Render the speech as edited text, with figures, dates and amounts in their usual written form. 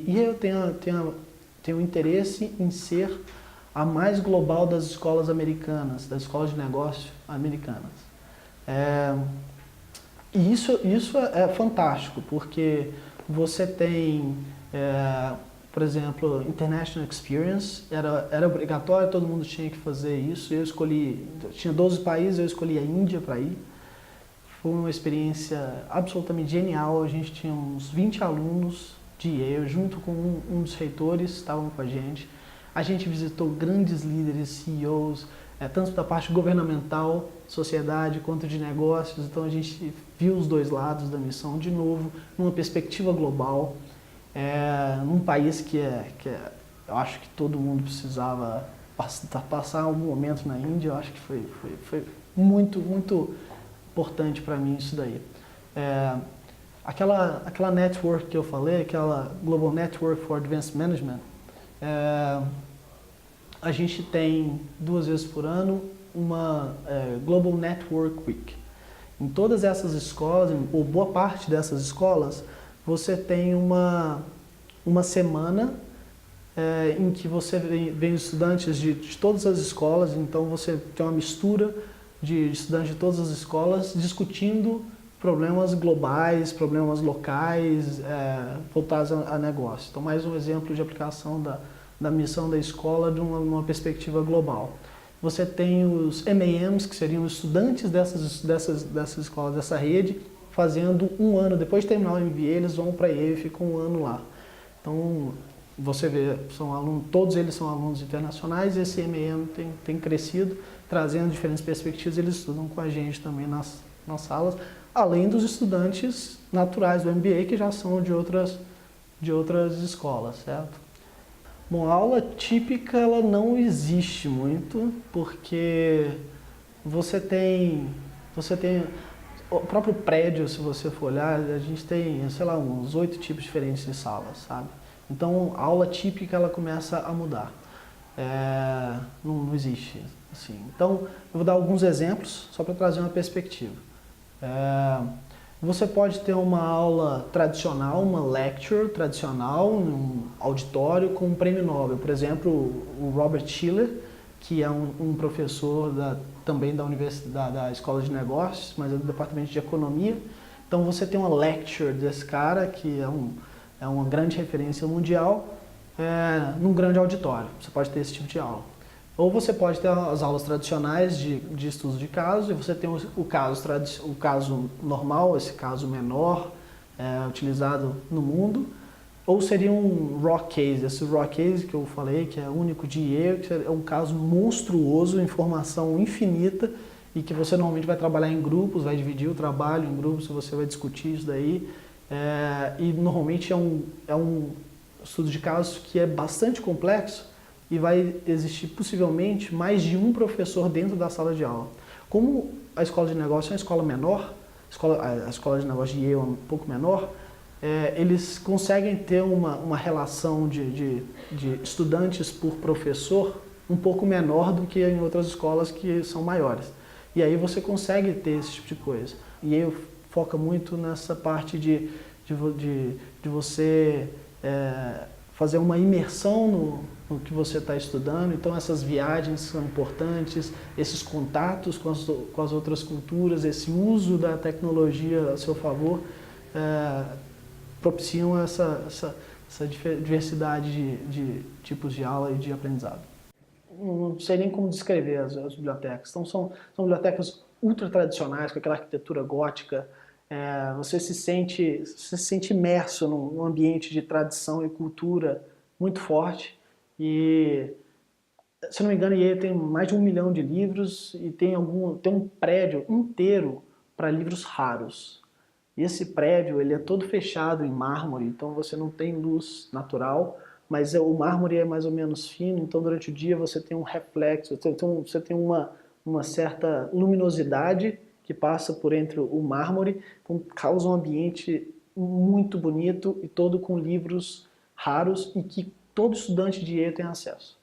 E eu tenho interesse em ser a mais global das escolas americanas, das escolas de negócio americanas. E isso é fantástico, porque você tem, por exemplo, International Experience, era obrigatório, todo mundo tinha que fazer isso. Eu escolhi, tinha 12 países, eu escolhi a Índia para ir. Foi uma experiência absolutamente genial. A gente tinha uns 20 alunos de Yale, junto com um dos reitores, estavam com a gente. A gente visitou grandes líderes, CEOs, tanto da parte governamental, sociedade, quanto de negócios. Então a gente viu os dois lados da missão de novo, numa perspectiva global, num país que eu acho que todo mundo precisava passar um momento na Índia. Eu acho que foi muito, muito importante para mim isso daí. Aquela network que eu falei, aquela Global Network for Advanced Management, a gente tem 2 vezes por ano uma Global Network Week. Em todas essas escolas, ou boa parte dessas escolas, você tem uma semana em que você vem estudantes de todas as escolas. Então você tem uma mistura de estudantes de todas as escolas discutindo problemas globais, problemas locais, voltados a negócio. Então, mais um exemplo de aplicação da missão da escola de uma perspectiva global. Você tem os MAMs, que seriam os estudantes dessas escolas, dessa rede, fazendo um ano. Depois de terminar o MBA, eles vão para Yale e ficam um ano lá. Então, você vê, todos eles são alunos internacionais, e esse MAM tem crescido, trazendo diferentes perspectivas. Eles estudam com a gente também nas salas, além dos estudantes naturais do MBA, que já são de outras escolas, certo? Bom, a aula típica ela não existe muito, porque você tem o próprio prédio. Se você for olhar, a gente tem, sei lá, uns 8 tipos diferentes de salas, sabe? Então, a aula típica ela começa a mudar. Não existe assim. Então, eu vou dar alguns exemplos só para trazer uma perspectiva. Você pode ter uma aula tradicional, uma lecture tradicional, num auditório com um prêmio Nobel. Por exemplo, o Robert Shiller, que é um professor também da Universidade, da Escola de Negócios, mas é do Departamento de Economia. Então você tem uma lecture desse cara, que é uma grande referência mundial, num grande auditório. Você pode ter esse tipo de aula. Ou você pode ter as aulas tradicionais de estudos de caso, e você tem o caso normal, esse caso menor, utilizado no mundo. Ou seria um raw case, esse raw case que eu falei, que é único de Yale, que é um caso monstruoso, informação infinita, e que você normalmente vai trabalhar em grupos, vai dividir o trabalho em grupos, você vai discutir isso daí. E normalmente é um estudo de casos que é bastante complexo, e vai existir possivelmente mais de um professor dentro da sala de aula. Como a escola de negócio é uma escola menor, a escola de negócio de Yale é um pouco menor, eles conseguem ter uma relação de estudantes por professor um pouco menor do que em outras escolas que são maiores. E aí você consegue ter esse tipo de coisa. E Yale foca muito nessa parte de você fazer uma imersão no que você está estudando. Então essas viagens são importantes, esses contatos com as outras culturas, esse uso da tecnologia a seu favor, propiciam essa diversidade de tipos de aula e de aprendizado. Não sei nem como descrever as bibliotecas. Então são bibliotecas ultra tradicionais, com aquela arquitetura gótica. Você se sente imerso num ambiente de tradição e cultura muito forte. E, se não me engano, Yale tem mais de 1 milhão de livros, e tem um prédio inteiro para livros raros. E esse prédio ele é todo fechado em mármore, então você não tem luz natural, mas o mármore é mais ou menos fino, então durante o dia você tem um reflexo, você tem uma certa luminosidade que passa por entre o mármore, então causa um ambiente muito bonito e todo com livros raros, e que todo estudante de Yale tem acesso.